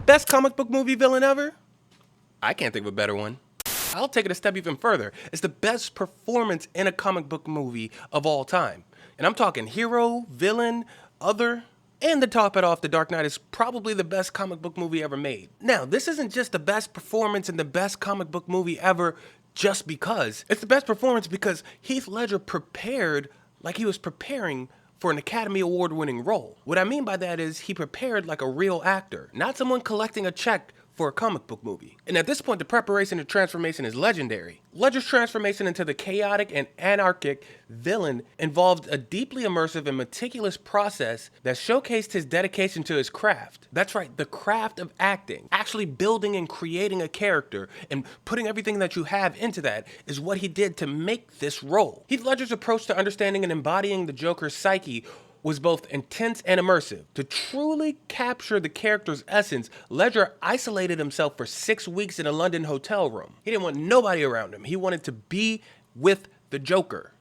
Best comic book movie villain ever? I can't think of a better one. I'll take it a step even further. It's the best performance in a comic book movie of all time. And I'm talking hero, villain, other, and to top it off, The Dark Knight is probably the best comic book movie ever made. Now, this isn't just the best performance in the best comic book movie ever just because. It's the best performance because Heath Ledger prepared like he was preparing for an Academy Award winning role. What I mean by that is he prepared like a real actor, not someone collecting a check for a comic book movie. And at this point, the preparation and transformation is legendary. Ledger's transformation into the chaotic and anarchic villain involved a deeply immersive and meticulous process that showcased his dedication to his craft. That's right, the craft of acting. Actually building and creating a character and putting everything that you have into that is what he did to make this role. Heath Ledger's approach to understanding and embodying the Joker's psyche was both intense and immersive. To truly capture the character's essence, Ledger isolated himself for 6 weeks in a London hotel room. He didn't want nobody around him. He wanted to be with the Joker.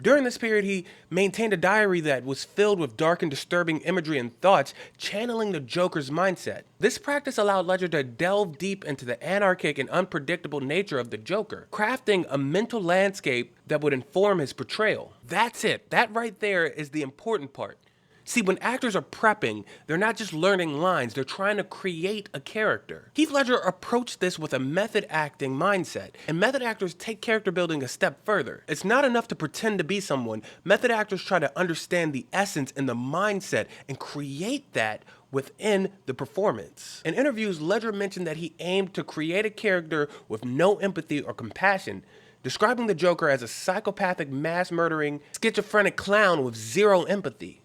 During this period, he maintained a diary that was filled with dark and disturbing imagery and thoughts, channeling the Joker's mindset. This practice allowed Ledger to delve deep into the anarchic and unpredictable nature of the Joker, crafting a mental landscape that would inform his portrayal. That's it. That right there is the important part. See, when actors are prepping, they're not just learning lines, they're trying to create a character. Heath Ledger approached this with a method acting mindset, and method actors take character building a step further. It's not enough to pretend to be someone. Method actors try to understand the essence and the mindset and create that within the performance. In interviews, Ledger mentioned that he aimed to create a character with no empathy or compassion, describing the Joker as a psychopathic, mass-murdering, schizophrenic clown with zero empathy.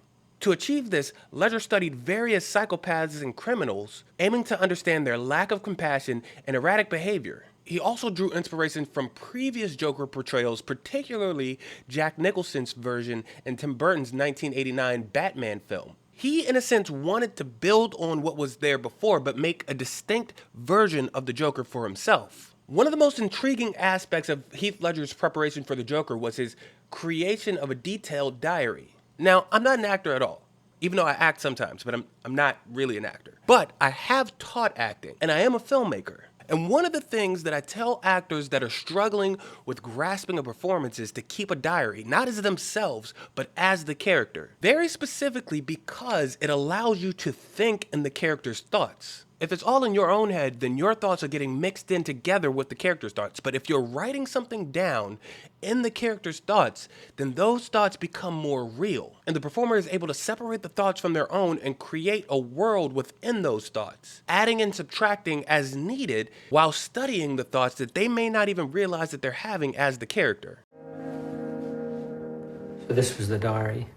To achieve this, Ledger studied various psychopaths and criminals, aiming to understand their lack of compassion and erratic behavior. He also drew inspiration from previous Joker portrayals, particularly Jack Nicholson's version in Tim Burton's 1989 Batman film. He, in a sense, wanted to build on what was there before, but make a distinct version of the Joker for himself. One of the most intriguing aspects of Heath Ledger's preparation for the Joker was his creation of a detailed diary. Now, I'm not an actor at all, even though I act sometimes, but I'm not really an actor. But I have taught acting, and I am a filmmaker. And one of the things that I tell actors that are struggling with grasping a performance is to keep a diary, not as themselves, but as the character. Very specifically because it allows you to think in the character's thoughts. If it's all in your own head, then your thoughts are getting mixed in together with the character's thoughts. But if you're writing something down in the character's thoughts, then those thoughts become more real. And the performer is able to separate the thoughts from their own and create a world within those thoughts, adding and subtracting as needed while studying the thoughts that they may not even realize that they're having as the character. So this was the diary.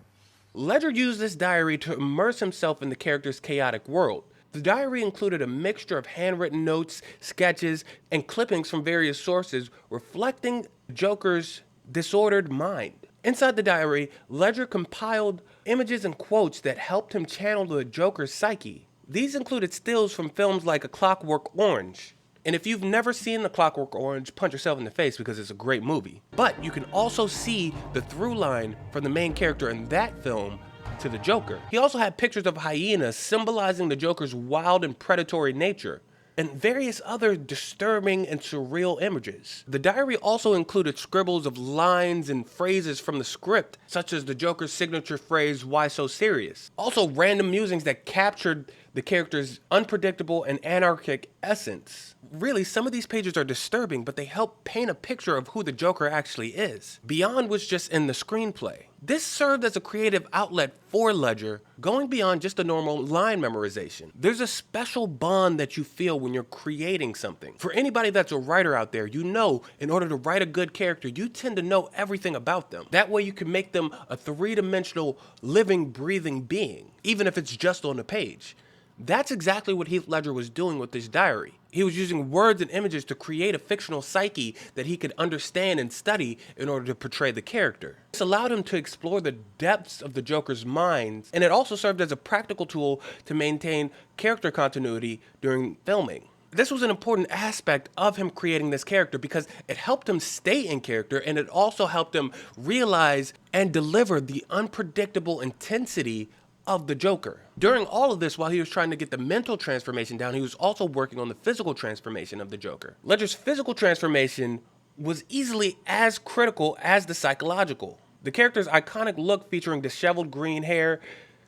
Ledger used this diary to immerse himself in the character's chaotic world. The diary included a mixture of handwritten notes, sketches, and clippings from various sources reflecting Joker's disordered mind. Inside the diary, Ledger compiled images and quotes that helped him channel the Joker's psyche. These included stills from films like A Clockwork Orange. And if you've never seen The Clockwork Orange, punch yourself in the face because it's a great movie. But you can also see the through line from the main character in that film to the Joker. He also had pictures of hyenas symbolizing the Joker's wild and predatory nature, and various other disturbing and surreal images. The diary also included scribbles of lines and phrases from the script, such as the Joker's signature phrase, "Why so serious?" Also random musings that captured the character's unpredictable and anarchic essence. Really, some of these pages are disturbing, but they help paint a picture of who the Joker actually is, beyond what's just in the screenplay. This served as a creative outlet for Ledger, going beyond just a normal line memorization. There's a special bond that you feel when you're creating something. For anybody that's a writer out there, you know in order to write a good character, you tend to know everything about them. That way you can make them a three-dimensional, living, breathing being, even if it's just on the page. That's exactly what Heath Ledger was doing with this diary. He was using words and images to create a fictional psyche that he could understand and study in order to portray the character. This allowed him to explore the depths of the Joker's mind, and it also served as a practical tool to maintain character continuity during filming. This was an important aspect of him creating this character because it helped him stay in character, and it also helped him realize and deliver the unpredictable intensity of the Joker. During all of this, while he was trying to get the mental transformation down, he was also working on the physical transformation of the Joker. Ledger's physical transformation was easily as critical as the psychological. The character's iconic look featuring disheveled green hair,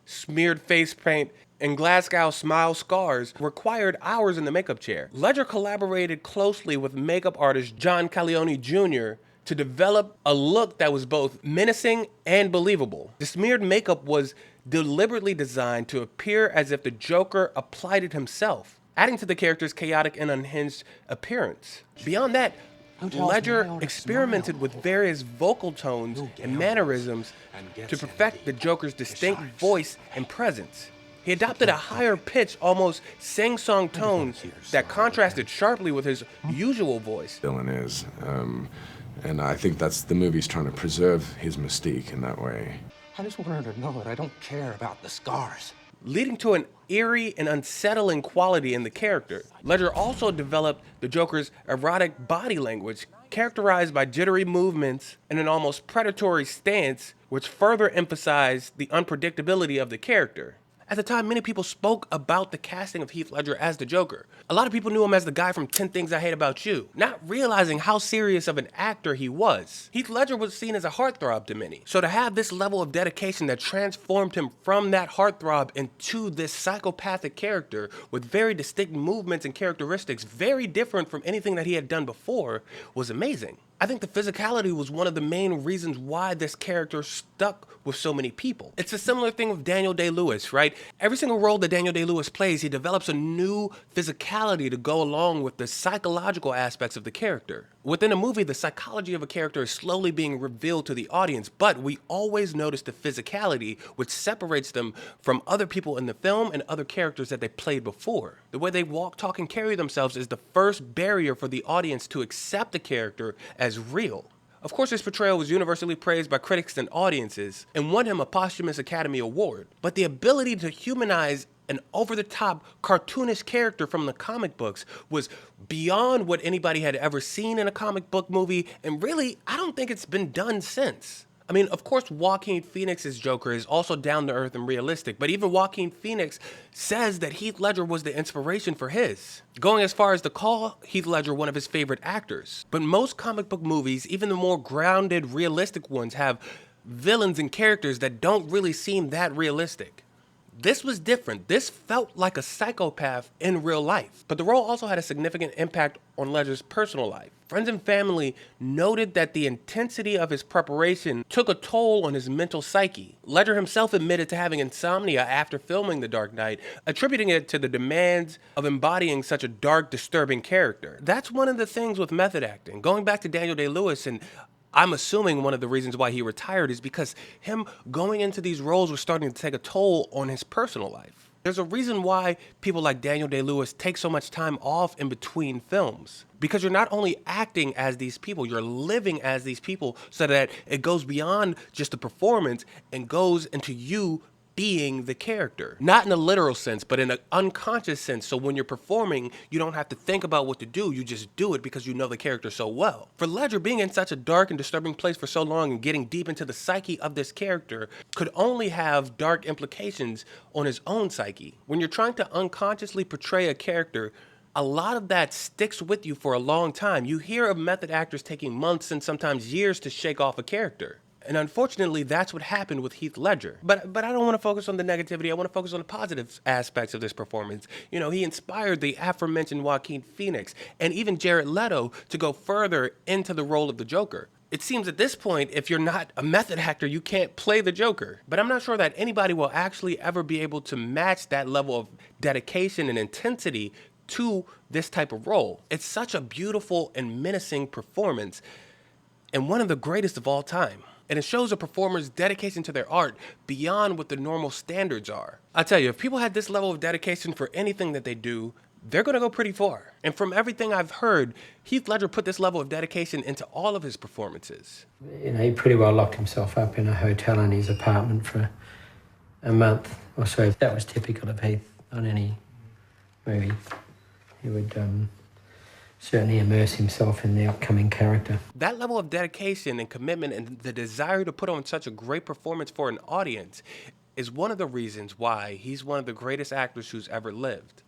smeared face paint, and Glasgow smile scars required hours in the makeup chair. Ledger collaborated closely with makeup artist John Calione Jr. to develop a look that was both menacing and believable. The smeared makeup was deliberately designed to appear as if the Joker applied it himself, adding to the character's chaotic and unhinged appearance. Beyond that, Ledger experimented with various vocal tones and mannerisms to perfect the Joker's distinct voice and presence. He adopted a higher pitch, almost sing-song tone that contrasted sharply with his usual voice. Villain is, and I think that's the movie's trying to preserve his mystique in that way. I just want her to know that I don't care about the scars. Leading to an eerie and unsettling quality in the character. Ledger also developed the Joker's erotic body language, characterized by jittery movements and an almost predatory stance, which further emphasized the unpredictability of the character. At the time, many people spoke about the casting of Heath Ledger as the Joker. A lot of people knew him as the guy from 10 Things I Hate About You, not realizing how serious of an actor he was. Heath Ledger was seen as a heartthrob to many. So to have this level of dedication that transformed him from that heartthrob into this psychopathic character with very distinct movements and characteristics very different from anything that he had done before was amazing. I think the physicality was one of the main reasons why this character stuck with so many people. It's a similar thing with Daniel Day-Lewis, right? Every single role that Daniel Day-Lewis plays, he develops a new physicality to go along with the psychological aspects of the character. Within a movie, the psychology of a character is slowly being revealed to the audience, but we always notice the physicality, which separates them from other people in the film and other characters that they played before. The way they walk, talk, and carry themselves is the first barrier for the audience to accept a character as real. Of course, his portrayal was universally praised by critics and audiences and won him a posthumous Academy Award. But the ability to humanize an over-the-top cartoonish character from the comic books was beyond what anybody had ever seen in a comic book movie, and really, I don't think it's been done since. I mean, of course, Joaquin Phoenix's Joker is also down-to-earth and realistic, but even Joaquin Phoenix says that Heath Ledger was the inspiration for his, going as far as to call Heath Ledger one of his favorite actors. But most comic book movies, even the more grounded, realistic ones, have villains and characters that don't really seem that realistic. This was different. This felt like a psychopath in real life. But the role also had a significant impact on Ledger's personal life. Friends and family noted that the intensity of his preparation took a toll on his mental psyche. Ledger himself admitted to having insomnia after filming The Dark Knight, attributing it to the demands of embodying such a dark, disturbing character. That's one of the things with method acting. Going back to Daniel Day-Lewis, and I'm assuming one of the reasons why he retired is because him going into these roles was starting to take a toll on his personal life. There's a reason why people like Daniel Day-Lewis take so much time off in between films. Because you're not only acting as these people, you're living as these people so that it goes beyond just the performance and goes into you being the character. Not in a literal sense, but in an unconscious sense. So when you're performing, you don't have to think about what to do. You just do it because you know the character so well. For Ledger, being in such a dark and disturbing place for so long and getting deep into the psyche of this character could only have dark implications on his own psyche. When you're trying to unconsciously portray a character, a lot of that sticks with you for a long time. You hear of method actors taking months and sometimes years to shake off a character. And unfortunately, that's what happened with Heath Ledger. But I don't want to focus on the negativity. I want to focus on the positive aspects of this performance. You know, he inspired the aforementioned Joaquin Phoenix and even Jared Leto to go further into the role of the Joker. It seems at this point, if you're not a method actor, you can't play the Joker. But I'm not sure that anybody will actually ever be able to match that level of dedication and intensity to this type of role. It's such a beautiful and menacing performance and one of the greatest of all time. And it shows a performer's dedication to their art beyond what the normal standards are. I tell you, if people had this level of dedication for anything that they do, they're gonna go pretty far. And from everything I've heard, Heath Ledger put this level of dedication into all of his performances. You know, he pretty well locked himself up in a hotel in his apartment for a month or so. That was typical of Heath on any movie. He would certainly immerse himself in the upcoming character. That level of dedication and commitment and the desire to put on such a great performance for an audience is one of the reasons why he's one of the greatest actors who's ever lived.